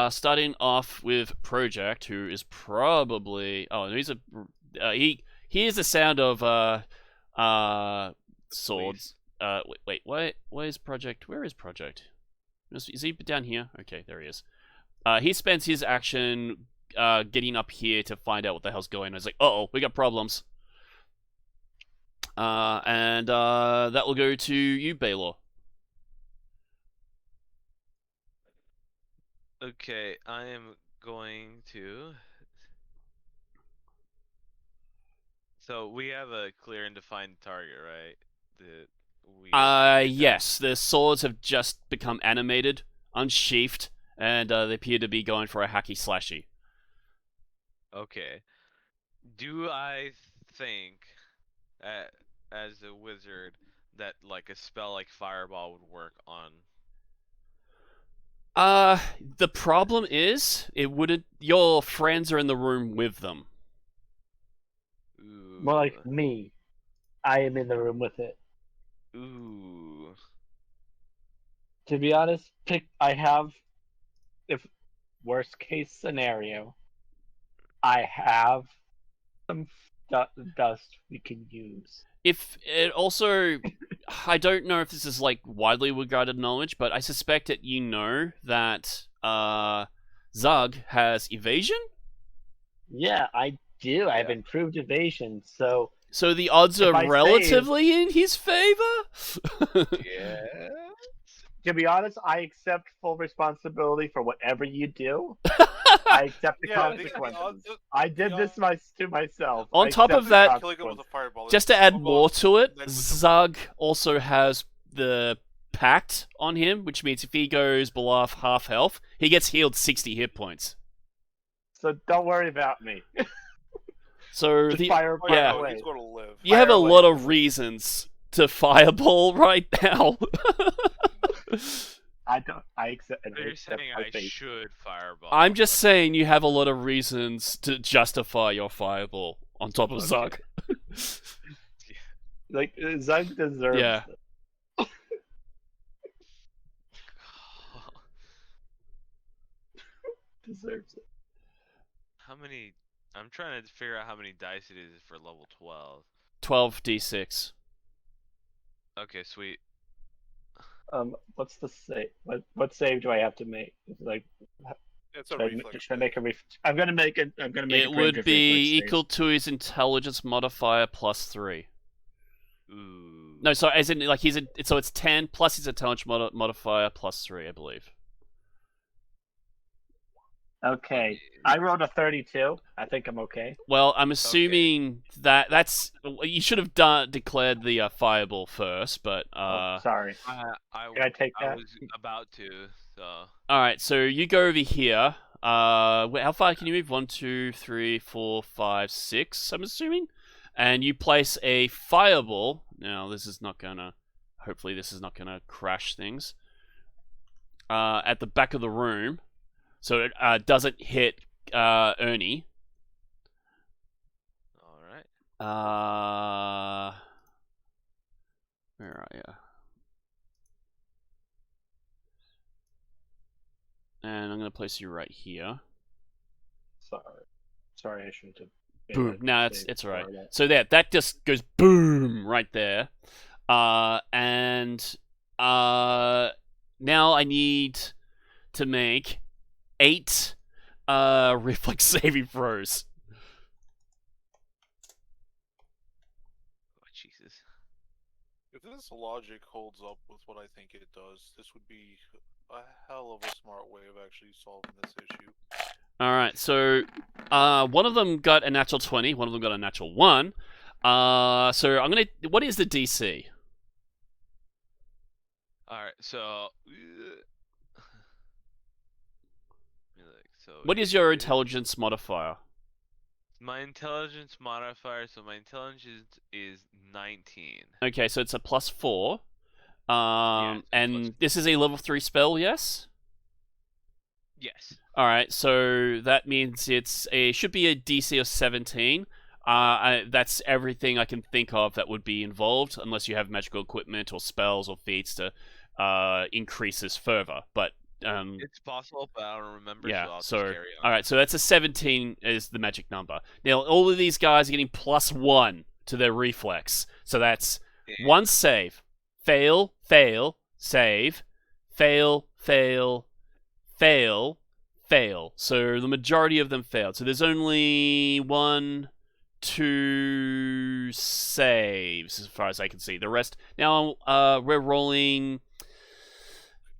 Starting off with Project, who is probably he hears the sound of swords. Where is Project? Where is Project? Is he down here? Okay, there he is. He spends his action getting up here to find out what the hell's going on. He's like, uh-oh, we got problems. And that will go to you, Baylor. Okay, I am going to. So we have a clear and defined target, right? Yes, the swords have just become animated, unsheathed, and they appear to be going for a hacky slashy. Okay. Do I think, as a wizard, that like a spell like Fireball would work on? The problem is, it wouldn't. Your friends are in the room with them. Ooh. More like me. I am in the room with it. Ooh. To be honest, if worst case scenario, I have some dust we can use. If it also, I don't know if this is like widely regarded knowledge, but I suspect that you know that Zug has evasion. Yeah, I do. I have improved evasion, so the odds are relatively in his favor. Yeah. To be honest, I accept full responsibility for whatever you do. I accept the consequences. I did this to myself. On top of that, just to add more to it, Zug also has the pact on him, which means if he goes below half health, he gets healed 60 hit points. So don't worry about me. So Just he's going to live. You have a lot of reasons to fireball right now. I don't. I accept. You're saying I should fireball. I'm just saying you have a lot of reasons to justify your fireball on top of Zug. Like Zug deserves. Yeah. Deserves it. How many? I'm trying to figure out how many dice it is for level 12. 12d6. Okay, sweet. What's the save? What save do I have to make? Like, it's a reflex. Should I make a I'm gonna make it. I'm gonna make it would be equal to his intelligence modifier plus 3. Ooh. No, so as in like so it's 10 plus his intelligence modifier plus 3, I believe. Okay, I rolled a 32. I think I'm okay. Well, I'm assuming that's you should have declared the fireball first, but sorry. Can I take that? I was about to. So. All right, so you go over here. How far can you move? 1, 2, 3, 4, 5, 6. I'm assuming, and you place a fireball. Now, this is not gonna. Hopefully, this is not gonna crash things. At the back of the room. So it doesn't hit Ernie. Alright. Where are you? And I'm going to place you right here. Sorry, I shouldn't have. Boom. No, it's alright. So that just goes boom right there. And now I need to make 8 reflex saving throws. Oh, Jesus. If this logic holds up with what I think it does, this would be a hell of a smart way of actually solving this issue. Alright, so one of them got a natural 20, one of them got a natural 1. So I'm gonna. What is the DC? Alright, so. What is your intelligence modifier? My intelligence modifier, so my intelligence is 19. Okay, so it's a plus 4. Yeah, and this is a level 3 spell, yes? Yes. Alright, so that means should be a DC of 17. That's everything I can think of that would be involved, unless you have magical equipment or spells or feats to increase this further. But It's possible, but I don't remember. Yeah, So I'll just so carry on. alright, so that's a 17 is the magic number. Now all of these guys are getting +1 to their reflex. So that's Yeah. 1 save. Fail, fail, save, fail, fail, fail, fail. So the majority of them failed. So there's only 1, 2 saves as far as I can see. The rest now we're rolling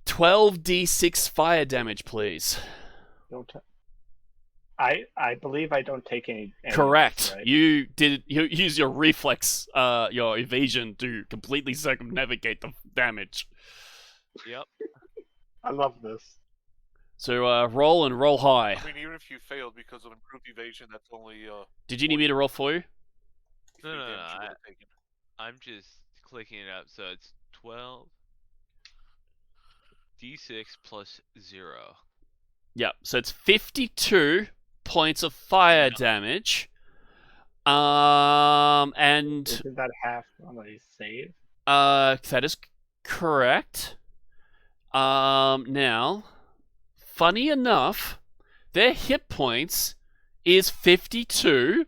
12d6 fire damage, please. Don't. I believe I don't take any of this, Correct. right? You use your reflex, your evasion to completely circumnavigate the damage. Yep. I love this. So roll and roll high. I mean, even if you failed because of improved evasion, that's only Did you need me to roll for you? No, three no, no, damage you would've taken. I'm just clicking it up. So it's 12 d6 plus 0. Yep. So it's 52 points of fire No. damage. And Isn't that half on a save? that is correct. Now, funny enough, their hit points is 52,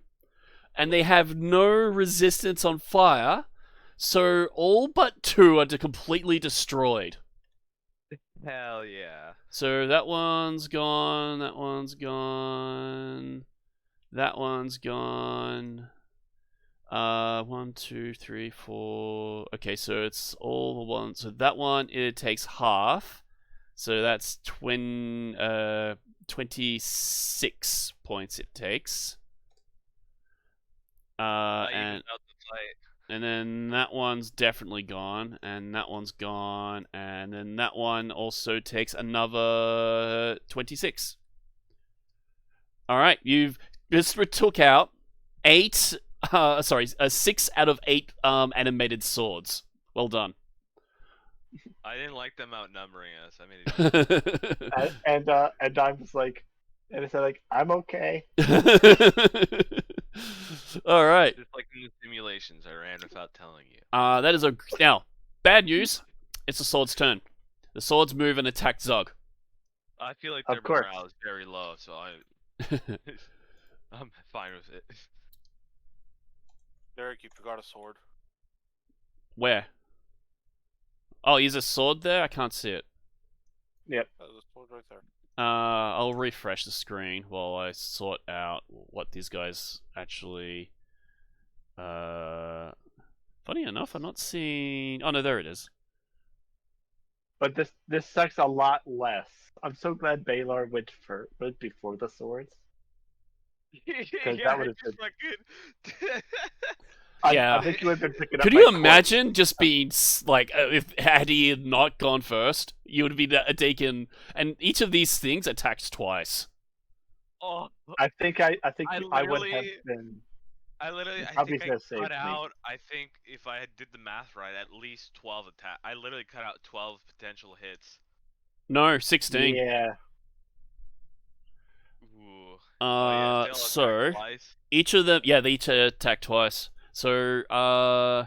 and they have no resistance on fire, so all but 2 are completely destroyed. Hell yeah. So that one's gone, that one's gone, that one's gone. 1, 2, 3, 4. Okay, so it's all the ones. So that one, it takes half. So that's 26 points it takes. And Out the fight. and then that one's definitely gone, and that one's gone, and then that one also takes another 26. All right, you've just took out 6 out of 8 animated swords. Well done. I didn't like them outnumbering us. I mean, And I'm just like, and it's like, I'm okay. All right. just like in the simulations I ran without telling you. That is now bad news. It's the sword's turn. The swords move and attack Zug. I feel like Of their course. morale is very low, so I'm fine with it. Derek, you forgot a sword. Where? Oh, is a sword there? I can't see it. Yep. There's a sword right there. I'll refresh the screen while I sort out what these guys actually. Funny enough, I'm not seeing. Oh no, there it is. But this sucks a lot less. I'm so glad Baylor went before the swords. yeah, that would've just fucking... Yeah. I think you would have been picking up. Could my you corpse. imagine just being like, if had he not gone first, you would be taken, and each of these things attacks twice. Oh, I think I would have literally- been. I Probably think I could've saved cut me. out. I think if I did the math right, at least 12 attack. I literally cut out 12 potential hits. No, 16. Yeah. Ooh. So attack twice. each of them, they each attack twice. So, I'm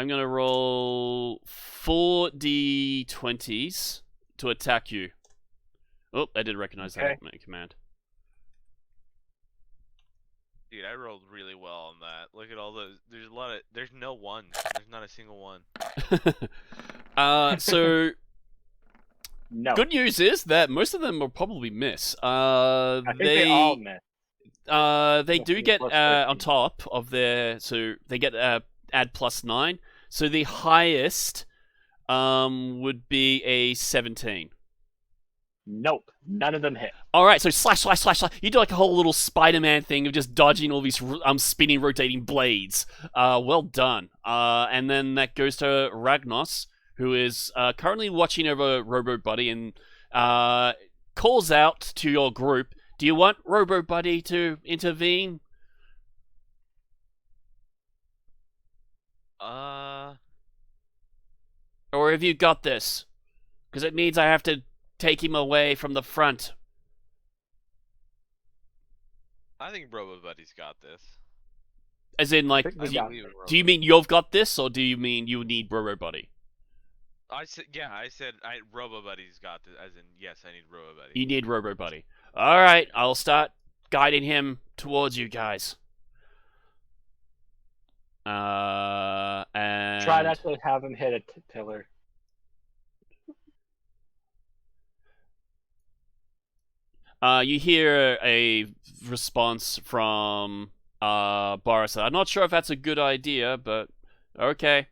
gonna roll 4d20s to attack you. Oh, I did recognize Okay. that command. Dude, I rolled really well on that. Look at all those. There's no one. There's not a single one. So No. good news is that most of them will probably miss. I think they all missed. They Must do be get plus on 13. top of their, so they get add +9. So the highest would be a 17. Nope. None of them hit. All right, so slash. You do like a whole little Spider-Man thing of just dodging all these spinning, rotating blades. Well done. And then that goes to Ragnos, who is currently watching over Robo Buddy and calls out to your group. Do you want Robo Buddy to intervene? Or have you got this? Because it means I have to take him away from the front. I think Robo Buddy's got this. As in, like, I think we do got you, it. do you mean you've got this, or do you mean you need Robo Buddy? I said Robo Buddy's got this. As in, yes, I need Robo Buddy. You need Robo Buddy. All right, I'll start guiding him towards you guys. And Try not to have him hit a pillar. You hear a response from Boris. I'm not sure if that's a good idea, but okay.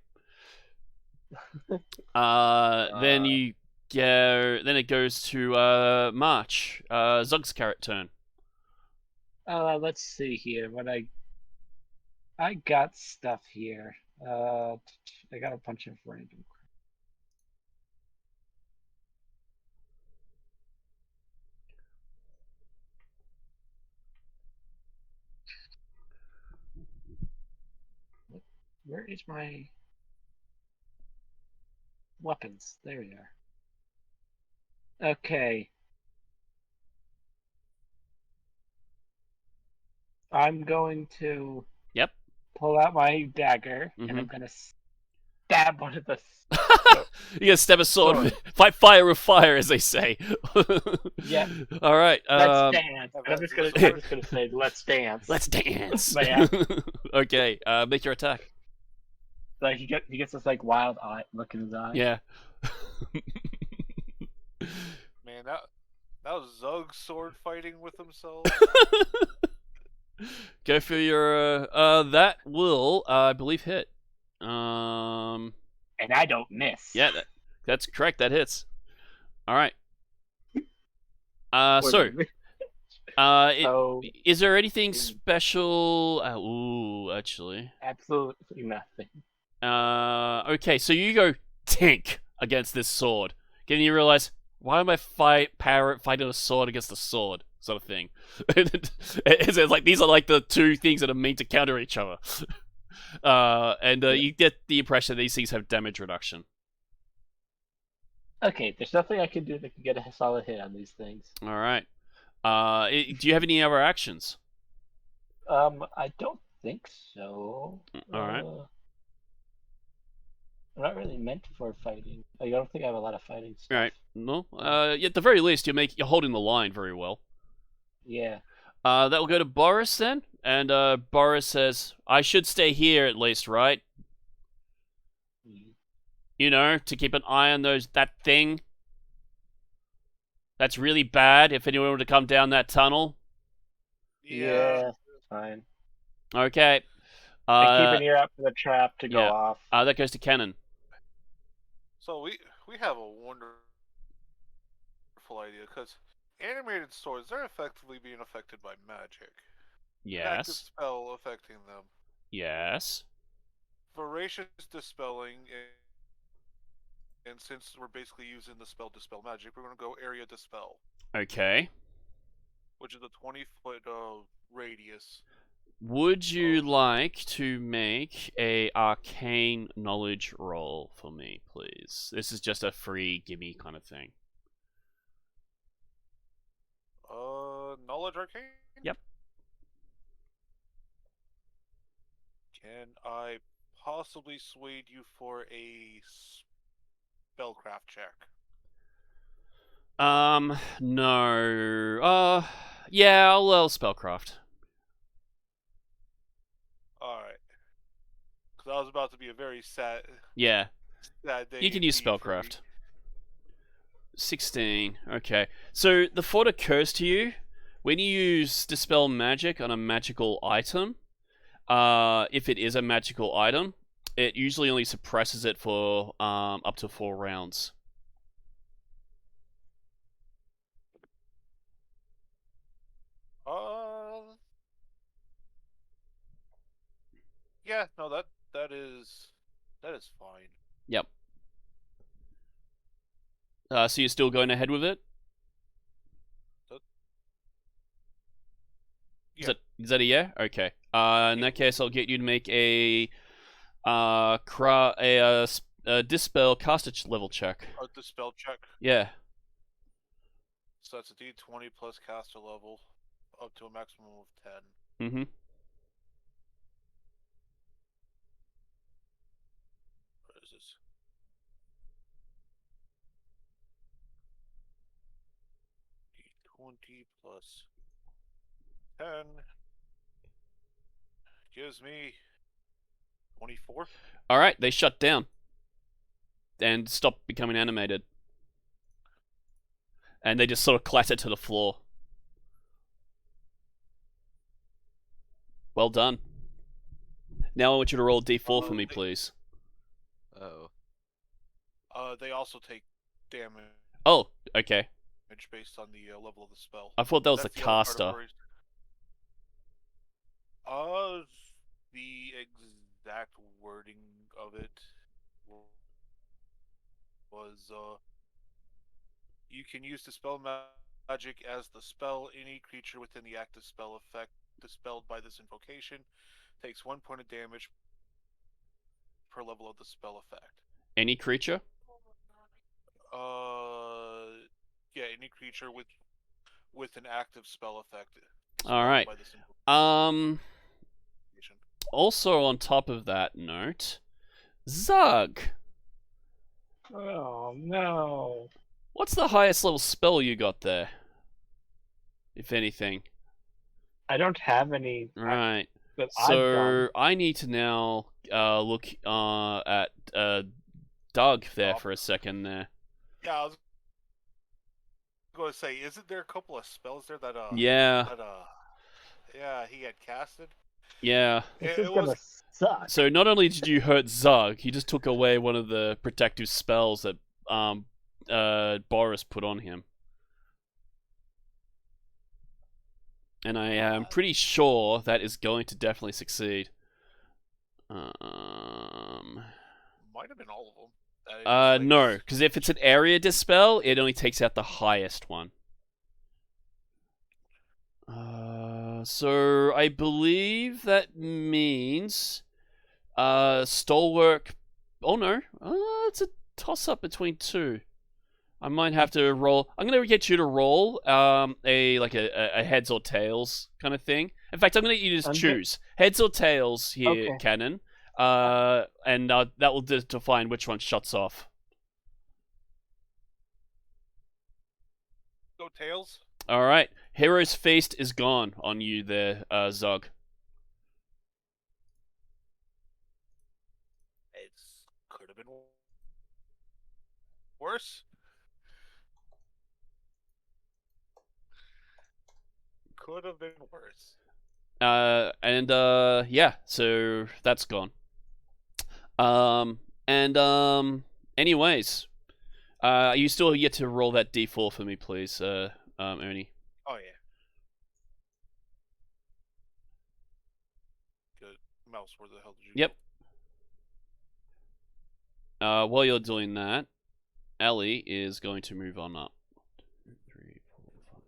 Then you go. Then it goes to March. Zug's carrot turn. Let's see here. What I got stuff here. I got a bunch of random. Where is my weapons? There we are. Okay. I'm going to Yep. pull out my dagger and I'm Mhm. gonna stab one of the. You gotta stab a sword. Fight fire with fire, as they say. Yeah. All right. Let's dance. And I'm just gonna say, let's dance. Let's dance. Yeah. Okay. Make your attack. Like he gets this like wild eye look in his eye. Yeah. Man, that was Zug sword fighting with himself. Go for your. That will, I believe, hit. And I don't miss. Yeah, that's correct. That hits. All right. So, is there anything special? Actually. Absolutely nothing. Okay, so you go tink against this sword. Then you realize, why am I fighting a sword against a sword? Sort of thing. It's like these are like the two things that are meant to counter each other. You get the impression that these things have damage reduction. Okay, there's nothing I can do that can get a solid hit on these things. All right. Do you have any other actions? I don't think so. All right. I'm not really meant for fighting. I don't think I have a lot of fighting stuff. All right. No. At the very least, you're holding the line very well. Yeah. That will go to Boris then, and Boris says, "I should stay here at least, right? You know, to keep an eye on that thing. That's really bad. If anyone were to come down that tunnel." Yeah, fine. Okay. And keep an ear out for the trap to go off. That goes to Cannon. So we have a wonderful idea, because animated swords, they're effectively being affected by magic. An active Yes. spell affecting them. Yes. Voracious dispelling, and since we're basically using the spell Dispel Magic, we're going to go Area Dispel, Okay. which is a 20-foot radius. Would you like to make a arcane knowledge roll for me, please? This is just a free gimme kind of thing. Knowledge Arcane? Yep. Can I possibly sway you for a spellcraft check? No. Yeah, I'll spellcraft. Alright. Because that was about to be a very sad Yeah. day. You can use indeed for me. spellcraft. 16. Okay. So the thought occurs to you when you use Dispel Magic on a magical item. If it is a magical item, it usually only suppresses it for up to 4 rounds. Yeah, no, that is fine. Yep. So you're still going ahead with it? Yeah. Is that a yeah? Okay. In that case, I'll get you to make a dispel caster level check. A dispel check. Yeah. So that's a D20 plus caster level, up to a maximum of 10. Mm-hmm. What is this? 20 plus 10 gives me 24. All right, they shut down and stop becoming animated, and they just sort of clatter to the floor. Well done. Now I want you to roll a d4 for me, please. Oh. They also take damage Oh, okay. based on the level of the spell. I thought that was That's the the other part of caster. worries. The exact wording of it was you can use the spell magic as the spell. Any creature within the active spell effect dispelled by this invocation takes 1 point of damage per level of the spell effect. Any creature? Yeah, any creature with an active spell effect. All right. By this invocation. Also, on top of that note, Zug, Oh no. what's the highest level spell you got there? If anything. I don't have any Right. that I've done. So I need to now look at Doug there for a second there. Yeah, I was going to say, isn't there a couple of spells there that Yeah. Yeah, he had casted. Yeah. This is gonna suck. So not only did you hurt Zug, you just took away one of the protective spells that Boris put on him. And I am pretty sure that is going to definitely succeed. Might have been all of them. No, because if it's an area dispel, it only takes out the highest one. So I believe that means Stalwork. Oh no, it's a toss-up between two. I might have to roll. I'm gonna get you to roll a heads or tails kind of thing. In fact, I'm gonna let you just choose heads or tails here, Okay. Cannon. And that will define which one shuts off. Go tails. All right, Hero's Feast is gone on you there, Zog. It could have been worse. Could have been worse. Yeah, so that's gone. Anyways, you still yet to roll that d4 for me, please, Ernie. Oh yeah. Good. Mouse, where the hell did you Yep. While you're doing that, Ellie is going to move on up. 2, 3, 4,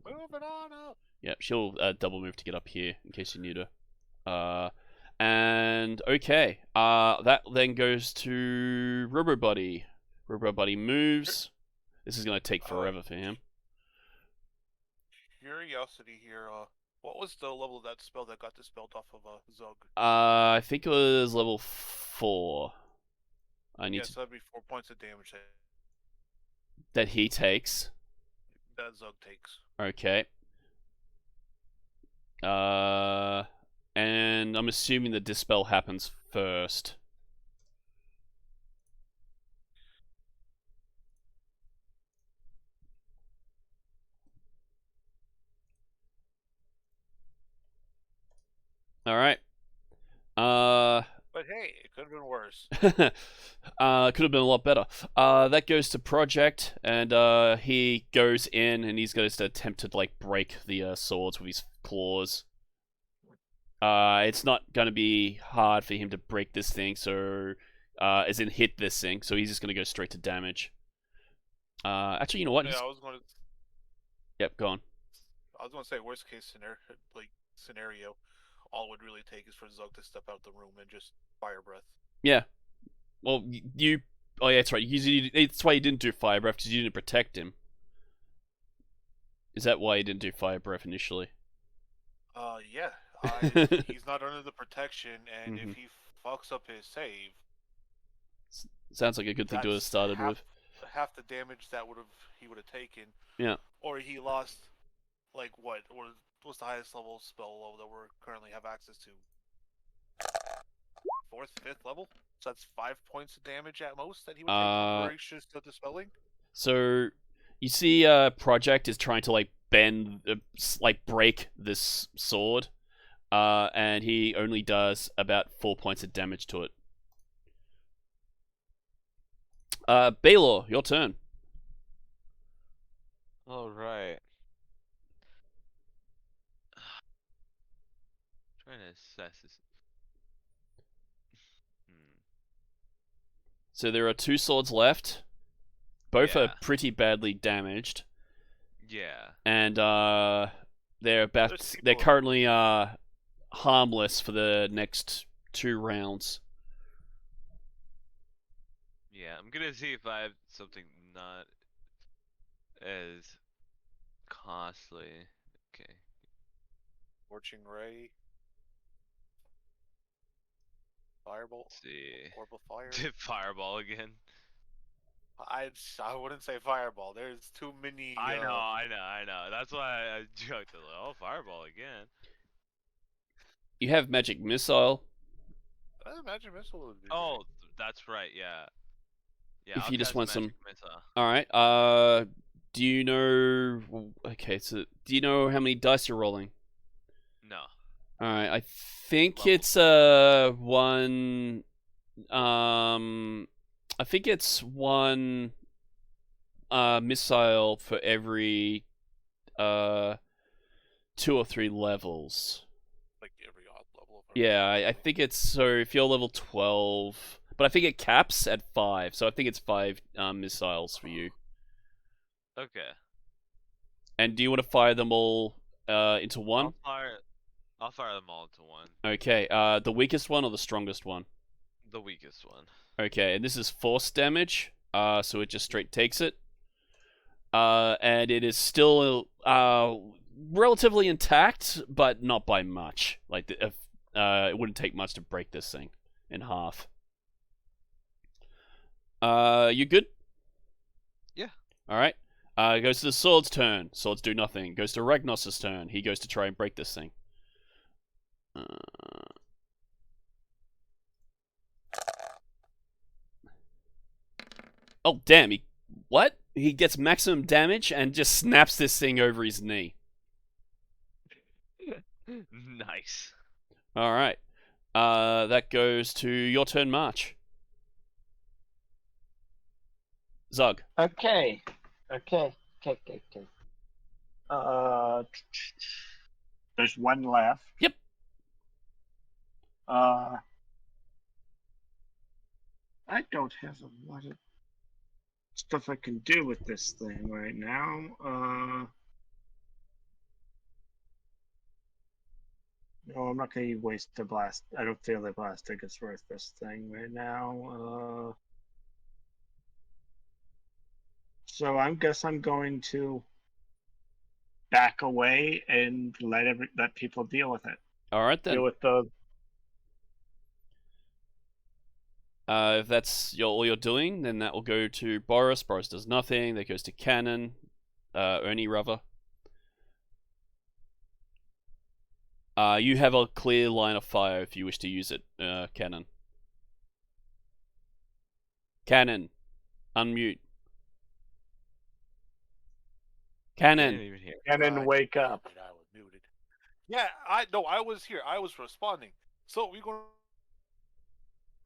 5. Moving on up. Yep, she'll double move to get up here in case you need her. And okay, that then goes to Robobody. Robobody moves. This is gonna take forever for him. Curiosity here. What was the level of that spell that got dispelled off of Zug? I think it was level 4. Yes, that'd be 4 points of damage that he takes. that Zug takes. Okay. And I'm assuming the dispel happens first. All right. But hey, it could have been worse. Could have been a lot better. That goes to Project, and he goes in and he's going to attempt to like break the swords with his claws. It's not going to be hard for him to break this thing, so as in hit this thing. So he's just going to go straight to damage. Actually, you know what? Yeah, I was going to. Yep, go on. I was going to say worst case scenario, all it would really take is for Zug to step out the room and just fire breath. Yeah. Well, you. Oh, yeah, that's right. That's why you didn't do fire breath, because you didn't protect him. Is that why you didn't do fire breath initially? Yeah. He's not under the protection, and if he fucks up his save, sounds like a good thing to have started with. Half the damage that he would have taken. Yeah. Or he lost Like what? What's the highest level spell level that we currently have access to? 4th, 5th level. So that's 5 points of damage at most that he would take from voracious to dispelling. So you see, Project is trying to like bend, like break this sword, and he only does about 4 points of damage to it. Baylor, your turn. All right. Trying to assess this. So there are 2 swords left. Both Yeah. are pretty badly damaged, Yeah. and they're currently harmless for the next 2 rounds. Yeah, I'm gonna see if I have something not as costly. Okay. Scorching Ray. Fireball. Let's see. Orbital Fire. Fireball again. I wouldn't say Fireball. There's too many. I know. That's why I joked. Oh, Fireball again. You have Magic Missile. Magic Missile would be. Oh, that's right. Yeah. Yeah. If I'll you just cast want Magic some. Missile. All right. Do you know? Okay. So do you know how many dice you're rolling? No. All right. I think Level. it's one. I think it's one missile for every 2 or 3 levels. Like every odd level. Yeah, I think it's, so if you're level 12, but I think it caps at 5, so I think it's 5 missiles for you. Okay. And do you want to fire them all into one? I'll fire them all into one. Okay, the weakest one or the strongest one? The weakest one. Okay, and this is force damage, so it just straight takes it. And it is still relatively intact, but not by much. Like, it wouldn't take much to break this thing in half. You good? Yeah. Alright. It goes to the sword's turn. Swords do nothing. Goes to Ragnos' turn. He goes to try and break this thing. Oh, damn. What? He gets maximum damage and just snaps this thing over his knee. Nice. Alright. That goes to your turn, March. Zug. Okay. There's one left. Yep. I don't have a lot of stuff I can do with this thing right now. No, I'm not going to waste the blast. I don't feel the blast is worth this thing right now. So I guess I'm going to back away and let people deal with it. All right then. Deal with the. If that's all you're doing, then that will go to Boris. Boris does nothing. That goes to Cannon. Ernie, rather. You have a clear line of fire if you wish to use it, Cannon. Cannon, unmute. Cannon. Cannon, wake up. I was muted. Yeah, I was here. I was responding. So we're going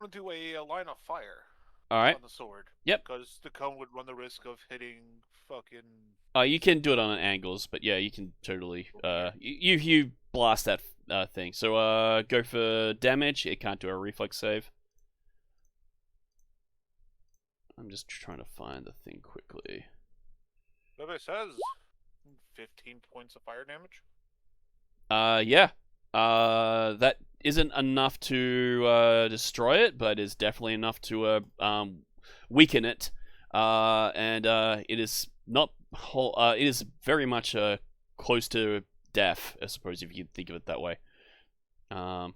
to do a line of fire. All right. On the sword. Yep. Because the cone would run the risk of hitting fucking. You can do it on angles, but yeah, you can totally. You blast that thing. So go for damage. It can't do a reflex save. I'm just trying to find the thing quickly. What it says? 15 points of fire damage. Yeah. That isn't enough to destroy it, but is definitely enough to weaken it. And it is not whole. It is very much close to death, I suppose, if you think of it that way. Then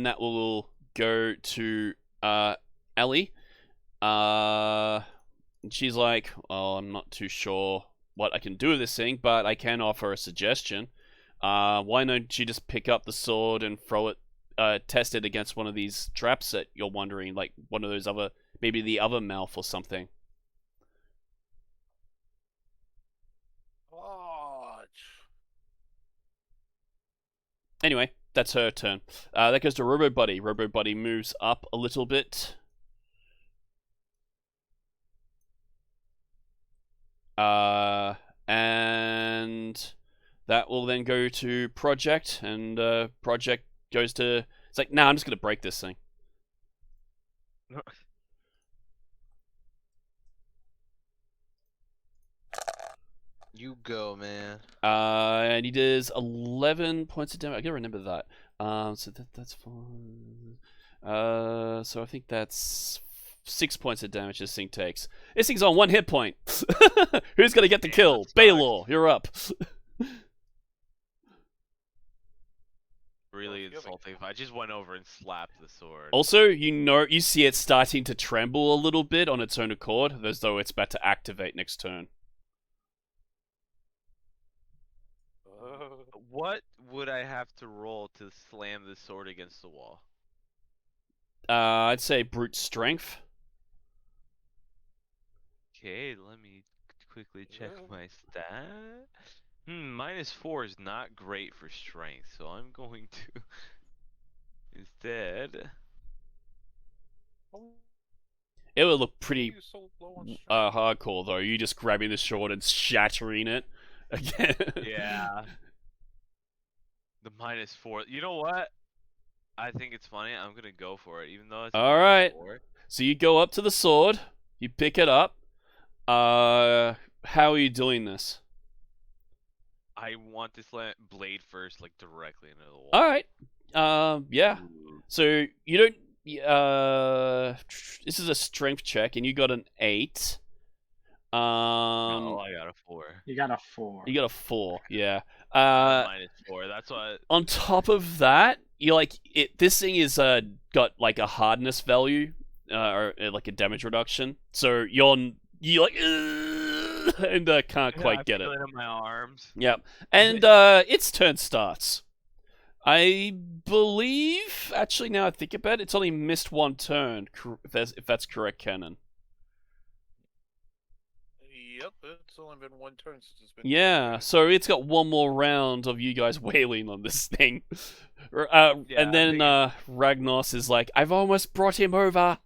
that will go to Ellie. And she's like, "Oh, I'm not too sure what I can do with this thing, but I can offer a suggestion. Why don't you just pick up the sword and throw it, test it against one of these traps that you're wondering, like one of those other, maybe the other mouth or something. Anyway, that's her turn. That goes to Robo Buddy. Robo Buddy moves up a little bit. And that will then go to Project, and Project goes to... It's like, nah, I'm just going to break this thing. You go, man. And he does 11 points of damage. I gotta remember that. So that's fine. So I think that's 6 points of damage this thing takes. This thing's on 1 hit point. Who's gonna get the kill? Baylor, you're up. Really insulting. If I just went over and slapped the sword. Also, you see it starting to tremble a little bit on its own accord, as though it's about to activate next turn. What would I have to roll to slam this sword against the wall? I'd say brute strength. Okay, let me quickly check my stat. -4 is not great for strength, so I'm going to instead. It would look pretty hardcore, though. You just grabbing the sword and shattering it again. Yeah. The -4. You know what? I think it's funny. I'm gonna go for it, even though it's all right. -4. So you go up to the sword, you pick it up. How are you doing this? I want to slam blade first, like directly into the wall. All right. Yeah. So you don't. This is a strength check, and you got an 8. No, I got a 4. You got a 4. You got a 4. Yeah. -4. That's what. On top of that, you're like this thing is got like a hardness value, or like a damage reduction. So you're like and can't quite get it. In my arms. Yep. And its turn starts. I believe, actually, now I think about it, it's only missed 1 turn, if that's correct, Canon. Yep, it's only been 1 turn since it's been. Yeah, so it's got 1 more round of you guys wailing on this thing. And then Ragnos is like, I've almost brought him over.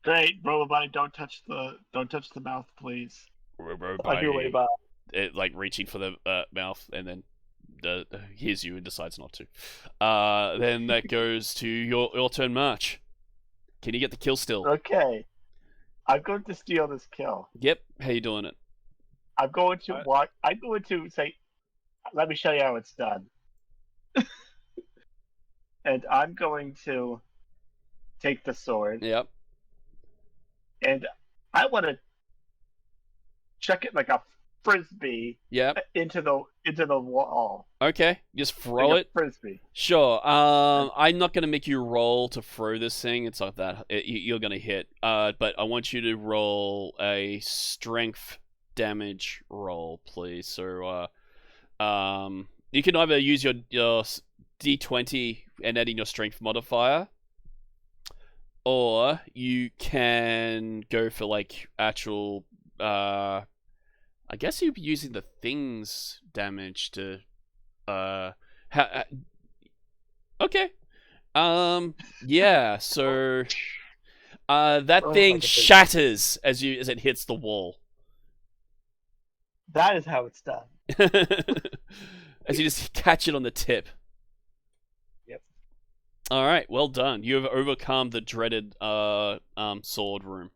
Great, Robobody, don't touch the mouth, please. Robobody, your way by. It, like reaching for the mouth, and then hears you and decides not to. Then that goes to your turn, March. Can you get the kill still? Okay, I'm going to steal this kill. Yep. How you doing it? I'm going to walk. I'm going to say, "Let me show you how it's done." And I'm going to take the sword. Yep. And I want to chuck it like a frisbee. Yep. Into the wall. Okay. Just throw like it. A frisbee. Sure. I'm not gonna make you roll to throw this thing. It's like that. You're gonna hit. But I want you to roll a strength damage roll, please. So, you can either use your D20 and add in your strength modifier, or you can go for like actual. I guess you'd be using the thing's damage to. Okay. Yeah. So, that thing shatters as it hits the wall. That is how it's done. As you just catch it on the tip. Yep. All right. Well done. You have overcome the dreaded sword room.